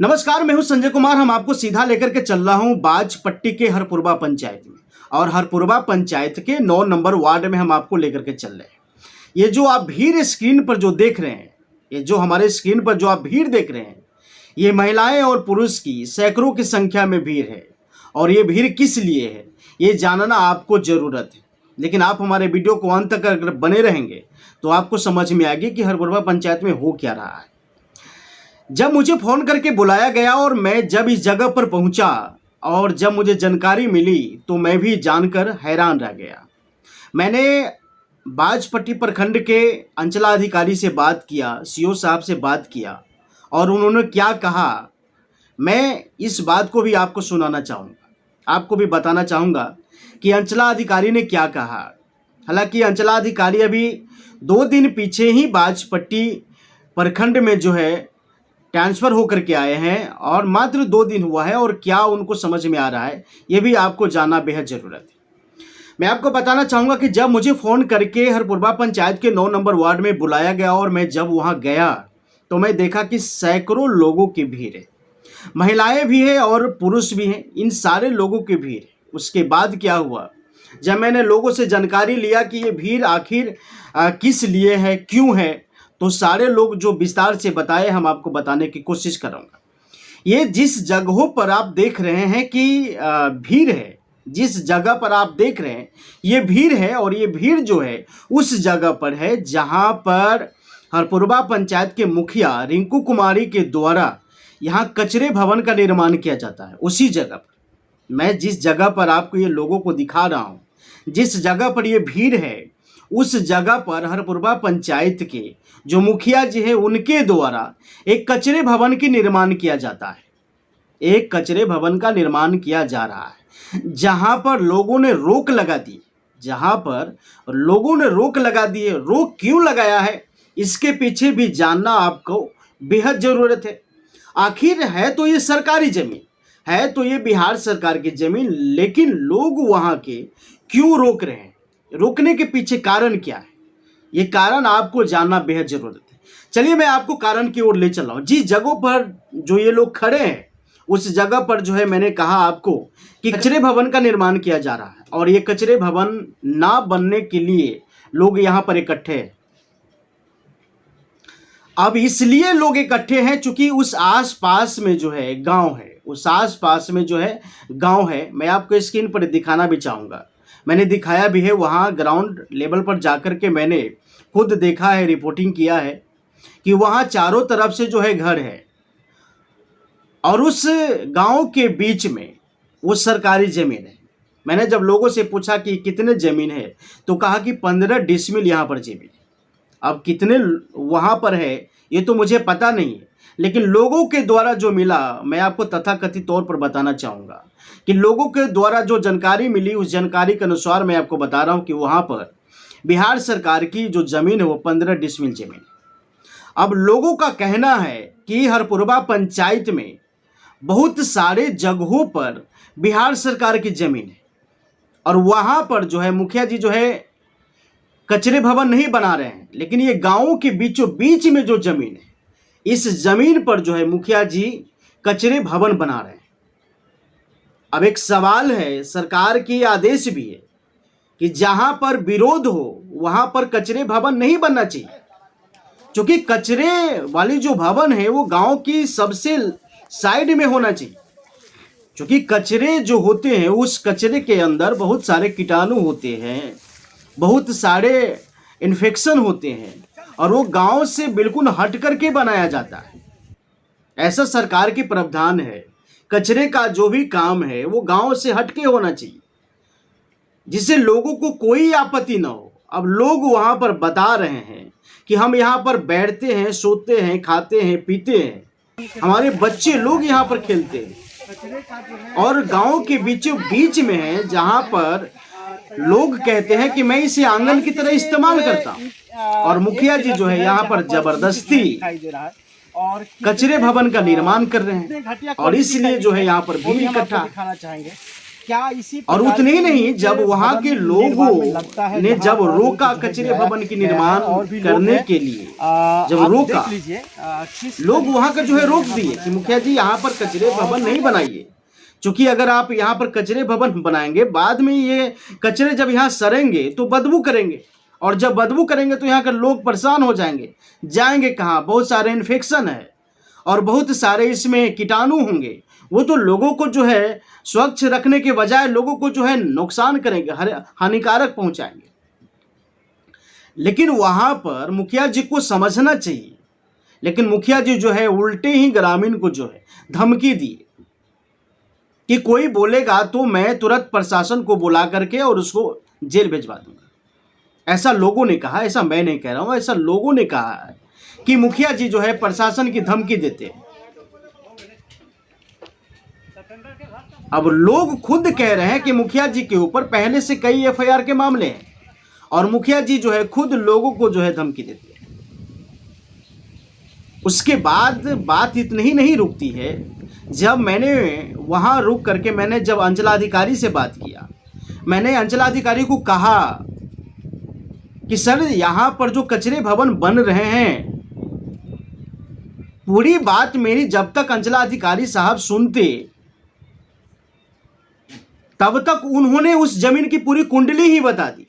नमस्कार, मैं हूं संजय कुमार। हम आपको सीधा लेकर के चल रहा हूं बाजपट्टी के हरपुरबा पंचायत में, और हरपुरबा पंचायत के 9 नंबर वार्ड में हम आपको लेकर के चल रहे हैं। ये जो आप भीड़ स्क्रीन पर जो देख रहे हैं, ये जो हमारे स्क्रीन पर जो आप भीड़ देख रहे हैं, ये महिलाएं और पुरुष की सैकड़ों की संख्या में भीड़ है। और ये भीड़ किस लिए है, ये जानना आपको ज़रूरत है। लेकिन आप हमारे वीडियो को अंत तक अगर बने रहेंगे तो आपको समझ में आएगी कि हरपुरबा पंचायत में हो क्या रहा है। जब मुझे फ़ोन करके बुलाया गया और मैं जब इस जगह पर पहुंचा और जब मुझे जानकारी मिली तो मैं भी जानकर हैरान रह गया। मैंने बाजपट्टी प्रखंड के अंचलाधिकारी से बात किया, सीओ साहब से बात किया, और उन्होंने क्या कहा मैं इस बात को भी आपको सुनाना चाहूँगा। आपको भी बताना चाहूँगा कि अंचलाधिकारी ने क्या कहा। हालांकि अंचलाधिकारी अभी 2 दिन पीछे ही बाजपट्टी प्रखंड में जो है ट्रांसफ़र होकर के आए हैं, और मात्र 2 दिन हुआ है, और क्या उनको समझ में आ रहा है ये भी आपको जानना बेहद ज़रूरत है। मैं आपको बताना चाहूँगा कि जब मुझे फ़ोन करके हरपुरबा पंचायत के 9 नंबर वार्ड में बुलाया गया और मैं जब वहाँ गया तो मैं देखा कि सैकड़ों लोगों की भीड़ है, महिलाएं भी हैं और पुरुष भी हैं, इन सारे लोगों की भीड़ है। उसके बाद क्या हुआ, जब मैंने लोगों से जानकारी लिया कि ये भीड़ आखिर किस लिए है, क्यों है, तो सारे लोग जो विस्तार से बताए हम आपको बताने की कोशिश करूँगा। ये जिस जगहों पर आप देख रहे हैं कि भीड़ है, जिस जगह पर आप देख रहे हैं ये भीड़ है, और ये भीड़ जो है उस जगह पर है जहां पर हरपुरबा पंचायत के मुखिया रिंकू कुमारी के द्वारा यहां कचरे भवन का निर्माण किया जाता है। उसी जगह पर मैं जिस जगह पर आपको ये लोगों को दिखा रहा हूँ, जिस जगह पर ये भीड़ है, उस जगह पर हरपुरबा पंचायत के जो मुखिया जी हैं उनके द्वारा एक कचरे भवन की निर्माण किया जाता है। एक कचरे भवन का निर्माण किया जा रहा है जहां पर लोगों ने रोक लगा दी, जहां पर लोगों ने रोक लगा दी है। रोक क्यों लगाया है इसके पीछे भी जानना आपको बेहद ज़रूरत है। आखिर है तो ये सरकारी ज़मीन है, तो ये बिहार सरकार की ज़मीन, लेकिन लोग वहाँ के क्यों रोक रहे हैं, रोकने के पीछे कारण क्या है, ये कारण आपको जानना बेहद ज़रूरत है। चलिए मैं आपको कारण की ओर ले चल रहा हूँ। जिस जगहों पर जो ये लोग खड़े हैं उस जगह पर जो है मैंने कहा आपको कि कचरे भवन का निर्माण किया जा रहा है, और ये कचरे भवन ना बनने के लिए लोग यहाँ पर इकट्ठे हैं। अब इसलिए लोग इकट्ठे हैं चूंकि उस आस-पास में जो है गांव है, उस आस-पास में जो है गांव है। मैं आपको स्क्रीन पर दिखाना भी चाहूँगा, मैंने दिखाया भी है। वहाँ ग्राउंड लेवल पर जाकर के मैंने खुद देखा है, रिपोर्टिंग किया है कि वहाँ चारों तरफ से जो है घर है, और उस गांव के बीच में वो सरकारी ज़मीन है। मैंने जब लोगों से पूछा कि कितने ज़मीन है तो कहा कि 15 डिसमिल यहाँ पर ज़मीन है। अब कितने वहाँ पर है ये तो मुझे पता नहीं है, लेकिन लोगों के द्वारा जो मिला मैं आपको तथाकथित तौर पर बताना चाहूँगा कि लोगों के द्वारा जो जानकारी मिली उस जानकारी के अनुसार मैं आपको बता रहा हूँ कि वहाँ पर बिहार सरकार की जो ज़मीन है वो 15 डिसमिल ज़मीन है। अब लोगों का कहना है कि हरपुरबा पंचायत में बहुत सारे जगहों पर बिहार सरकार की ज़मीन है, और वहाँ पर जो है मुखिया जी जो है कचरे भवन नहीं बना रहे हैं, लेकिन ये गाँवों के बीचों बीच में जो ज़मीन है, इस ज़मीन पर जो है मुखिया जी कचरे भवन बना रहे हैं। अब एक सवाल है, सरकार की आदेश भी है कि जहां पर विरोध हो वहां पर कचरे भवन नहीं बनना चाहिए, क्योंकि कचरे वाली जो भवन है वो गांव की सबसे साइड में होना चाहिए। क्योंकि कचरे जो होते हैं उस कचरे के अंदर बहुत सारे कीटाणु होते हैं, बहुत सारे इन्फेक्शन होते हैं, और वो गांव से बिल्कुल हट करके बनाया जाता है। ऐसा सरकार की प्रावधान है, कचरे का जो भी काम है वो गांव से हटके होना चाहिए, जिससे लोगों को कोई आपत्ति ना हो। अब लोग वहां पर बता रहे हैं कि हम यहाँ पर बैठते हैं, सोते हैं, खाते हैं, पीते हैं, हमारे बच्चे लोग यहाँ पर खेलते हैं, और गांव के बीचों बीच में है जहाँ पर लोग कहते हैं कि मैं इसे आंगन की तरह इस्तेमाल करता हूँ, और मुखिया जी जो है यहाँ पर जबरदस्ती कचरे भवन का निर्माण कर रहे हैं, और इसलिए जो है यहाँ पर भीड़ इकट्ठा। क्या इसी और प्रकार उतने ही की नहीं, जब नींव वहां भवन के निर्माण में लगता है, लोगों ने जहां जब पर रोका जो कचरे है भवन की निर्माण और भी लोग करने हैं। के लिए, जब आप रोका, देख लीजिए किस लोग तरीके वहां का से जो है रोक यहाँ दिए बनाया कि जा मुखिया रहा जी यहाँ पर कचरे भवन नहीं बनाइए, क्योंकि अगर आप यहाँ पर कचरे भवन बनाएंगे, बाद में ये कचरे जब यहाँ सड़ेंगे तो बदबू करेंगे, और जब बदबू करेंगे तो यहाँ के लोग परेशान हो जाएंगे, जाएंगे कहाँ, बहुत सारे इन्फेक्शन है और बहुत सारे इसमें कीटाणु होंगे, वो तो लोगों को जो है स्वच्छ रखने के बजाय लोगों को जो है नुकसान करेंगे, हानिकारक पहुंचाएंगे। लेकिन वहां पर मुखिया जी को समझना चाहिए, लेकिन मुखिया जी जो है उल्टे ही ग्रामीण को जो है धमकी दी कि कोई बोलेगा तो मैं तुरंत प्रशासन को बुला करके और उसको जेल भिजवा दूंगा। ऐसा लोगों ने कहा, ऐसा मैं नहीं कह रहा हूं, ऐसा लोगों ने कहा है कि मुखिया जी जो है प्रशासन की धमकी देते हैं। अब लोग खुद कह रहे हैं कि मुखिया जी के ऊपर पहले से कई एफआईआर के मामले हैं, और मुखिया जी जो है खुद लोगों को जो है धमकी देते हैं। उसके बाद बात इतनी ही नहीं रुकती है, जब मैंने वहां रुक करके मैंने जब अंचलाधिकारी से बात किया, मैंने अंचलाधिकारी को कहा कि सर यहाँ पर जो कचरे भवन बन रहे हैं, पूरी बात मेरी जब तक अंचलाधिकारी साहब सुनते तब तक उन्होंने उस जमीन की पूरी कुंडली ही बता दी,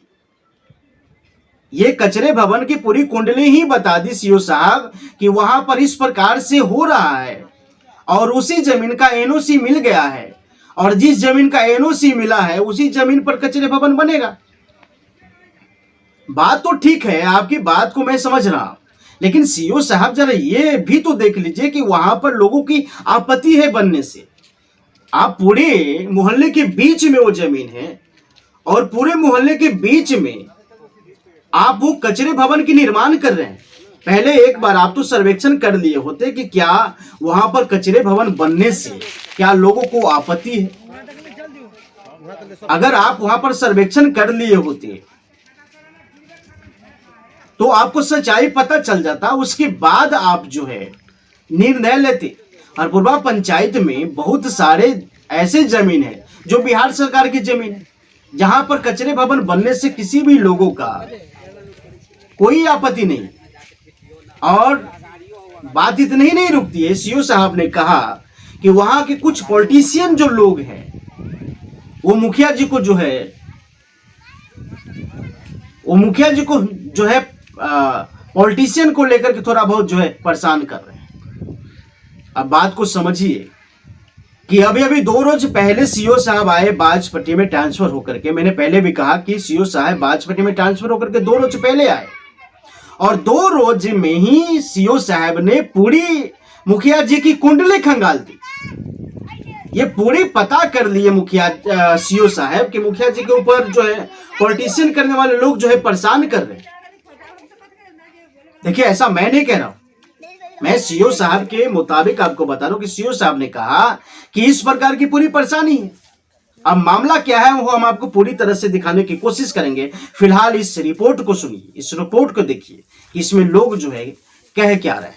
ये कचरे भवन की पूरी कुंडली ही बता दी सीओ साहब कि वहां पर इस प्रकार से हो रहा है, और उसी जमीन का एनओसी मिल गया है, और जिस जमीन का एनओसी मिला है उसी जमीन पर कचरे भवन बनेगा। बात तो ठीक है, आपकी बात को मैं समझ रहा हूं, लेकिन सीओ साहब जरा ये भी तो देख लीजिए कि वहां पर लोगों की आपत्ति है बनने से। आप पूरे मोहल्ले के बीच में वो जमीन है, और पूरे मोहल्ले के बीच में आप वो कचरे भवन की निर्माण कर रहे हैं। पहले एक बार आप तो सर्वेक्षण कर लिए होते कि क्या वहां पर कचरे भवन बनने से क्या लोगों को आपत्ति है। अगर आप वहां पर सर्वेक्षण कर लिए होते तो आपको सच्चाई पता चल जाता, उसके बाद आप जो है निर्णय लेते। हरपुरवा पंचायत में बहुत सारे ऐसे जमीन है जो बिहार सरकार की जमीन है, जहां पर कचरे भवन बनने से किसी भी लोगों का कोई आपत्ति नहीं। और बात इतनी ही नहीं रुकती है, सीओ साहब ने कहा कि वहां के कुछ पॉलिटिशियन जो लोग हैं वो मुखिया जी को जो है पॉलिटिशियन को लेकर के थोड़ा बहुत जो है परेशान कर रहे हैं। अब बात को समझिए कि अभी अभी 2 रोज पहले सीओ साहब आए बाजपट्टी में ट्रांसफर होकर के। मैंने पहले भी कहा कि सीओ साहब बाजपट्टी में ट्रांसफर होकर के 2 रोज पहले आए, और 2 रोज में ही सीओ साहब ने पूरी मुखिया जी की कुंडली खंगाल दी। ये पूरी पता कर लिए मुखिया सीओ साहब कि मुखिया जी के ऊपर जो है पॉलिटिशियन करने वाले लोग जो है परेशान कर रहे हैं। देखिए, ऐसा मैं नहीं कह रहा हूं, मैं सीओ साहब के मुताबिक आपको बता रहा हूं कि सीओ साहब ने कहा कि इस प्रकार की पूरी परेशानी है। अब मामला क्या है वो हम आपको पूरी तरह से दिखाने की कोशिश करेंगे। फिलहाल इस रिपोर्ट को सुनिए, इस रिपोर्ट को देखिए कि इसमें लोग जो है कह क्या रहे हैं।